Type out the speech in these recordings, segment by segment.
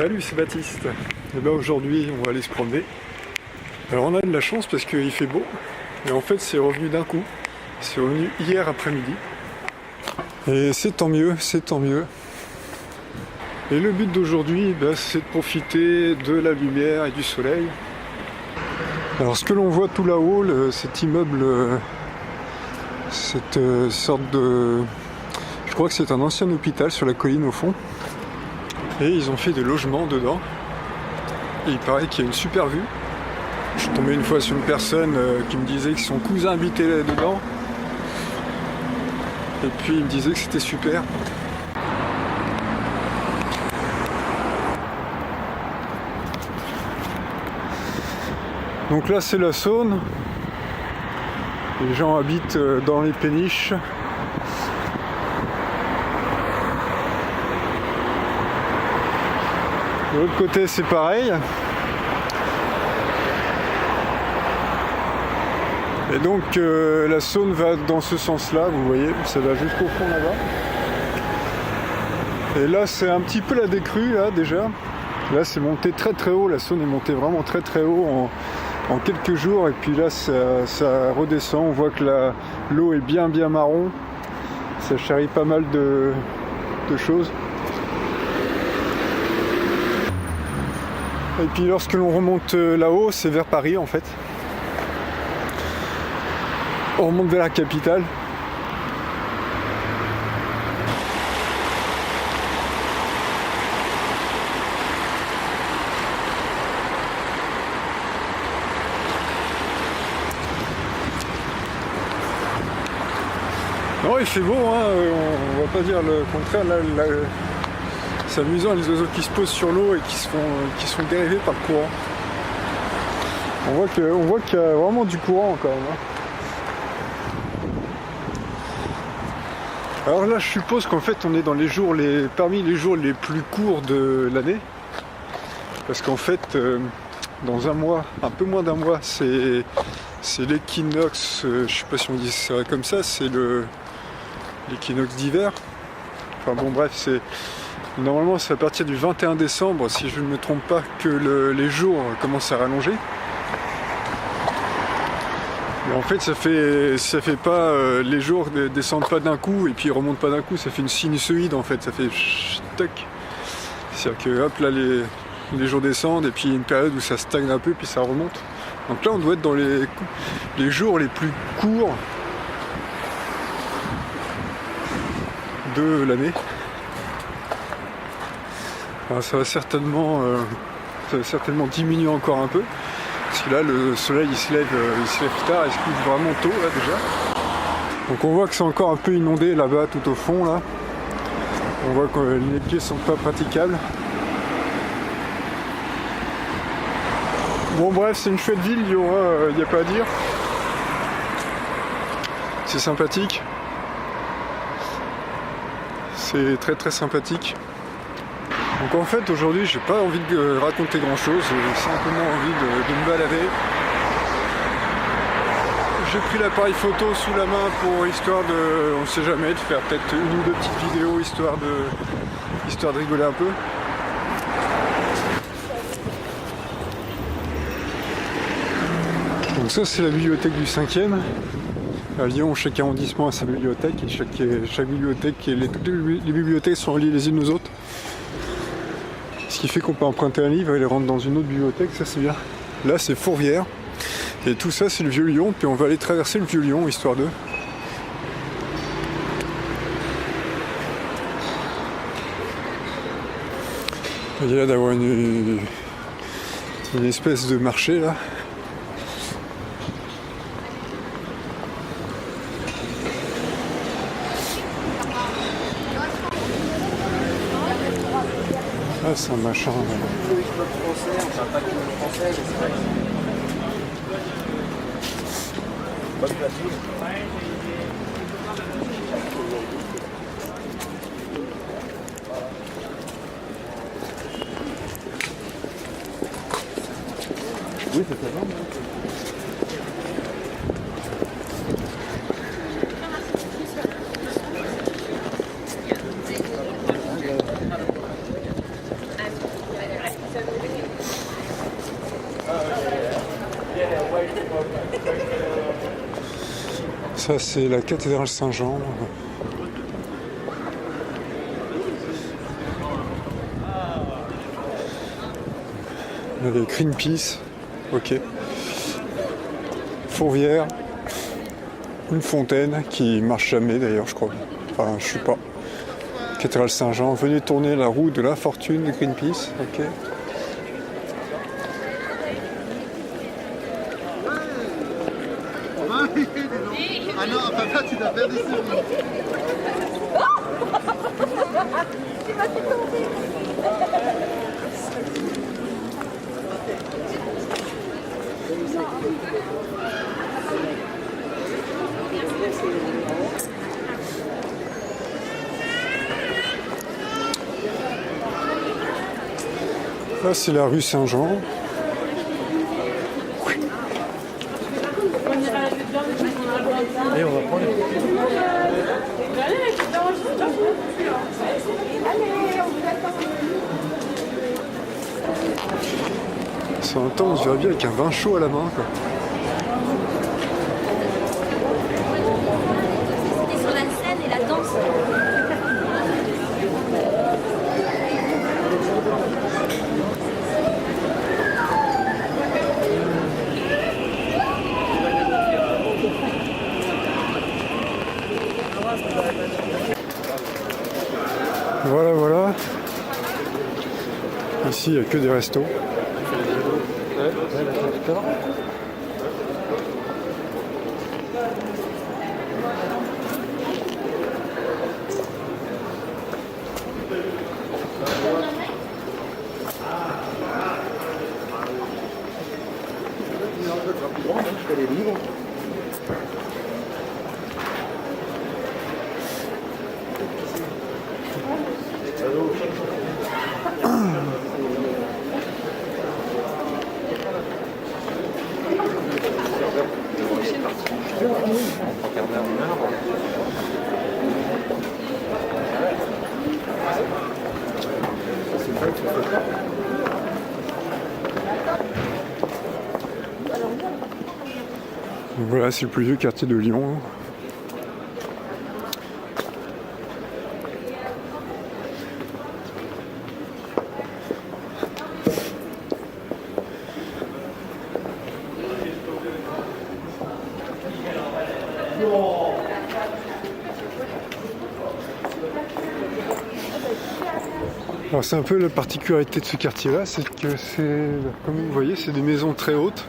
Salut, c'est Baptiste. Et ben aujourd'hui, on va aller se promener. Alors on a de la chance parce qu'il fait beau. Et en fait, c'est revenu d'un coup. C'est revenu hier après-midi. Et c'est tant mieux, c'est tant mieux. Et le but d'aujourd'hui, c'est de profiter de la lumière et du soleil. Alors ce que l'on voit tout là-haut, cet immeuble, cette sorte de... Je crois que c'est un ancien hôpital sur la colline au fond. Et ils ont fait des logements dedans. Et il paraît qu'il y a une super vue. Je suis tombé une fois sur une personne qui me disait que son cousin habitait là-dedans. Et puis il me disait que c'était super. Donc là c'est la Saône. Les gens habitent dans les péniches. De l'autre côté c'est pareil. Et donc la Saône va dans ce sens-là, vous voyez, ça va jusqu'au fond là-bas. Et là c'est un petit peu la décrue là déjà. Là c'est monté très très haut, la Saône est montée vraiment très très haut en quelques jours. Et puis là ça redescend, on voit que l'eau est bien marron. Ça charrie pas mal de choses. Et puis lorsque l'on remonte là-haut, c'est vers Paris en fait. On remonte vers la capitale. Non, il fait beau, hein, on va pas dire le contraire. Là, c'est amusant, les oiseaux qui se posent sur l'eau et qui sont dérivés par le courant. On voit qu'il y a vraiment du courant encore. Hein. Alors là, je suppose qu'en fait, on est dans parmi les jours les plus courts de l'année. Parce qu'en fait, dans un mois, un peu moins d'un mois, c'est l'équinoxe, je sais pas si on dit ça comme ça, c'est l'équinoxe d'hiver. Enfin bon, bref, normalement, c'est à partir du 21 décembre, si je ne me trompe pas, que les jours commencent à rallonger. Et en fait, ça fait pas les jours descendent pas d'un coup et puis ils remontent pas d'un coup, ça fait une sinusoïde en fait, ça fait toc. C'est-à-dire que hop là les jours descendent et puis il y a une période où ça stagne un peu puis ça remonte. Donc là on doit être dans les jours les plus courts de l'année. Alors, ça va certainement diminuer encore un peu. Parce que là le soleil il se lève tard, il se couche vraiment tôt là déjà. Donc on voit que c'est encore un peu inondé là-bas tout au fond là. On voit que les pieds sont pas praticables. Bon bref, c'est une chouette ville, il n'y a pas à dire. C'est sympathique. C'est très très sympathique. Donc en fait aujourd'hui j'ai pas envie de raconter grand chose, j'ai simplement envie de me balader. J'ai pris l'appareil photo sous la main pour histoire de, on sait jamais, de faire peut-être une ou deux petites vidéos histoire de rigoler un peu. Donc ça c'est la bibliothèque du 5e. À Lyon, chaque arrondissement a sa bibliothèque et chaque bibliothèque, toutes les bibliothèques sont reliées les unes aux autres. Ce qui fait qu'on peut emprunter un livre et aller rentrer dans une autre bibliothèque, ça c'est bien. Là c'est Fourvière. Et tout ça c'est le Vieux-Lyon, puis on va aller traverser le Vieux-Lyon, histoire de... Il y a l'air d'avoir une espèce de marché là. Ah, c'est un machin. Oui, c'est ça. Ça c'est la cathédrale Saint-Jean. Il y avait Greenpeace, ok. Fourvière, une fontaine qui marche jamais d'ailleurs je crois. Enfin je sais pas. Cathédrale Saint-Jean, venez tourner la roue de la fortune de Greenpeace, ok. Ah non, papa, tu dois faire des souris. Là c'est la rue Saint-Jean. Allez, on va prendre. Ça entend, on se verrait bien avec un vin chaud à la main quoi. C'était sur la scène et la danse. Voilà, voilà. Ici, il n'y a que des restos. Voilà, c'est le plus vieux quartier de Lyon. Alors c'est un peu la particularité de ce quartier-là, c'est que c'est, comme vous voyez, c'est des maisons très hautes,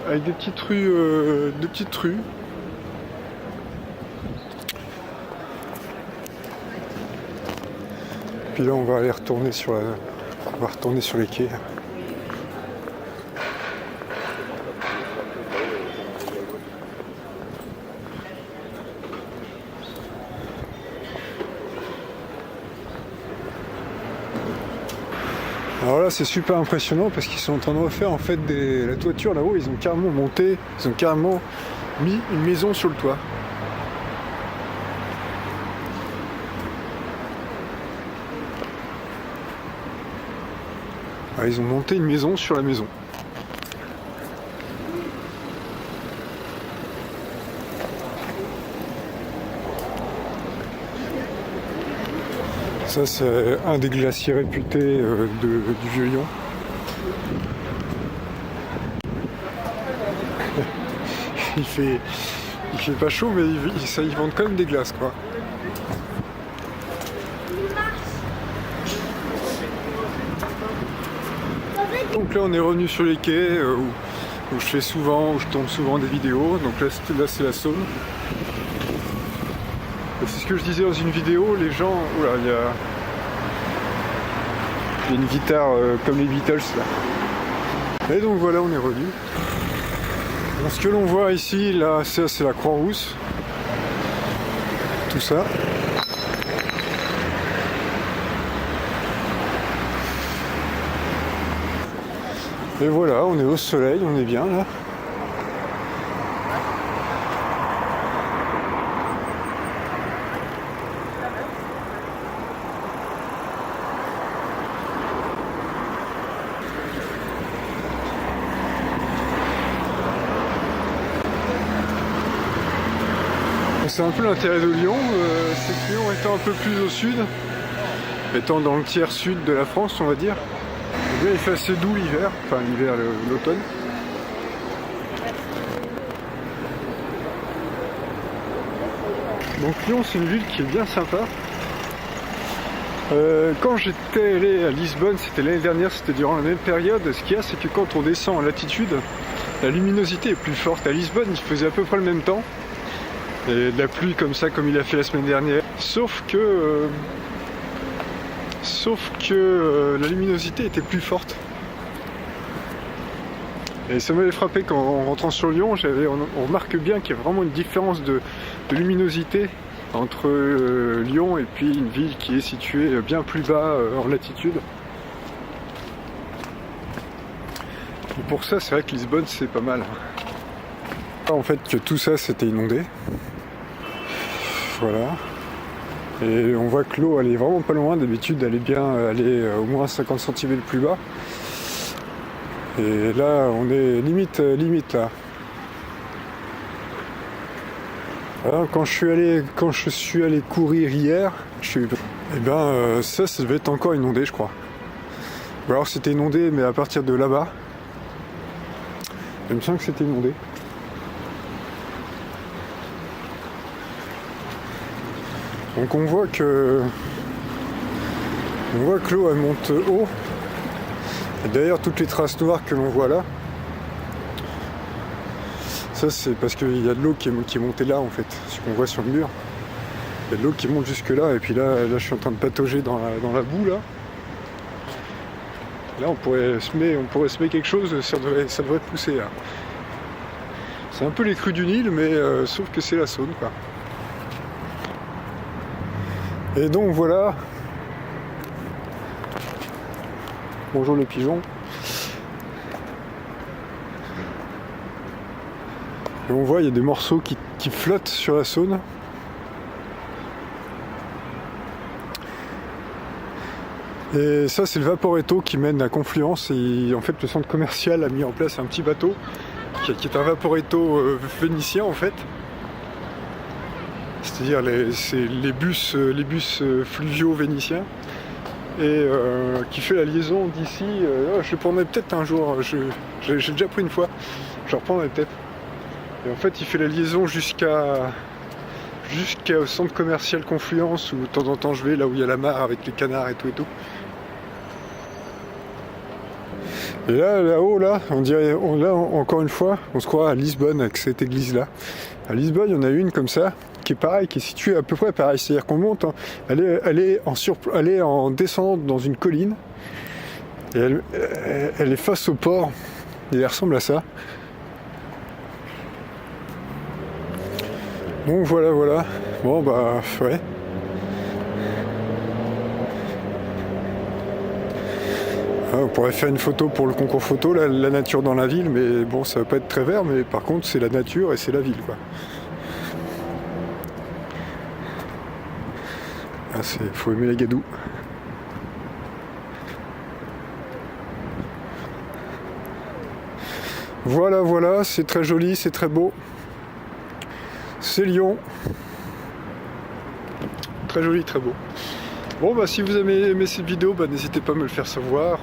avec des petites rues, Puis là on va aller retourner sur les quais. Alors là c'est super impressionnant parce qu'ils sont en train de refaire en fait la toiture là-haut, ils ont carrément mis une maison sur le toit. Ah, ils ont monté une maison sur la maison. Ça c'est un des glaciers réputés du Vieux-Lyon. il fait pas chaud mais ils vendent quand même des glaces quoi. Donc là on est revenu sur les quais où je tourne souvent des vidéos. Donc là c'est la Saône. C'est ce que je disais dans une vidéo, les gens... Oula, il y a une guitare comme les Beatles là. Et donc voilà, on est revenu. Bon, ce que l'on voit ici, là, ça c'est la Croix-Rousse. Tout ça. Et voilà, on est au soleil, on est bien là. c'est un peu l'intérêt de Lyon, c'est que Lyon étant un peu plus au sud, étant dans le tiers sud de la France on va dire, eh bien, il fait assez doux l'hiver, enfin l'hiver, l'automne. Donc Lyon c'est une ville qui est bien sympa. Quand j'étais allé à Lisbonne, c'était l'année dernière, c'était durant la même période, ce qu'il y a c'est que quand on descend en latitude, la luminosité est plus forte. À Lisbonne il faisait à peu près le même temps, et de la pluie comme ça comme il a fait la semaine dernière, sauf que la luminosité était plus forte. Et ça m'avait frappé qu'en rentrant sur Lyon, on remarque bien qu'il y a vraiment une différence de luminosité entre Lyon et puis une ville qui est située bien plus bas en latitude. Et pour ça, c'est vrai que Lisbonne, c'est pas mal. En fait, que tout ça, c'était inondé. Voilà. Et on voit que l'eau, elle est vraiment pas loin. D'habitude, elle est bien, elle est au moins 50 cm plus bas. Et là, on est limite là. Alors, quand je suis allé courir hier, eh ben, ça devait être encore inondé, je crois. Ou alors c'était inondé, mais à partir de là-bas. Il me semble que c'était inondé. Donc on voit que l'eau elle monte haut. Et d'ailleurs toutes les traces noires que l'on voit là, ça c'est parce qu'il y a de l'eau qui est montée là en fait, ce qu'on voit sur le mur. Il y a de l'eau qui monte jusque là et puis là je suis en train de patauger dans la boue là. Là on pourrait semer quelque chose, ça devrait pousser là. C'est un peu les crues du Nil mais sauf que c'est la Saône quoi. Et donc voilà. Bonjour les pigeons. Et on voit il y a des morceaux qui flottent sur la Saône. Et ça c'est le Vaporetto qui mène à Confluence et en fait le centre commercial a mis en place un petit bateau qui est un Vaporetto vénitien en fait. C'est-à-dire les bus fluviaux vénitiens et qui fait la liaison d'ici. Je le prendrai peut-être un jour, j'ai déjà pris une fois, je le reprendrai peut-être. Et en fait il fait la liaison jusqu'au centre commercial Confluence où de temps en temps je vais là où il y a la mare avec les canards et tout. Et là-haut, là, on dirait, là encore une fois, on se croit à Lisbonne avec cette église-là. À Lisbonne, il y en a une comme ça, qui est pareil, qui est située à peu près pareil. C'est-à-dire qu'on monte, elle est en descendant dans une colline, et elle est face au port, et elle ressemble à ça. Donc voilà. Bon bah ouais. On pourrait faire une photo pour le concours photo, la nature dans la ville, mais bon, ça va pas être très vert, mais par contre, c'est la nature et c'est la ville, quoi. Ah, faut aimer la gadoue. Voilà, c'est très joli, c'est très beau. C'est Lyon. Très joli, très beau. Bon bah si vous avez aimé cette vidéo, bah, n'hésitez pas à me le faire savoir.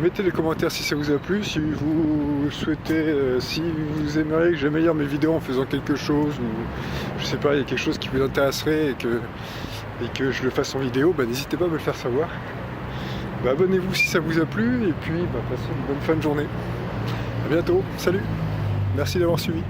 Mettez les commentaires si ça vous a plu, si vous souhaitez, si vous aimeriez que j'améliore mes vidéos en faisant quelque chose, ou je sais pas, il y a quelque chose qui vous intéresserait et que je le fasse en vidéo, bah, n'hésitez pas à me le faire savoir. Bah, abonnez-vous si ça vous a plu et puis bah, passez une bonne fin de journée. A bientôt, salut, merci d'avoir suivi.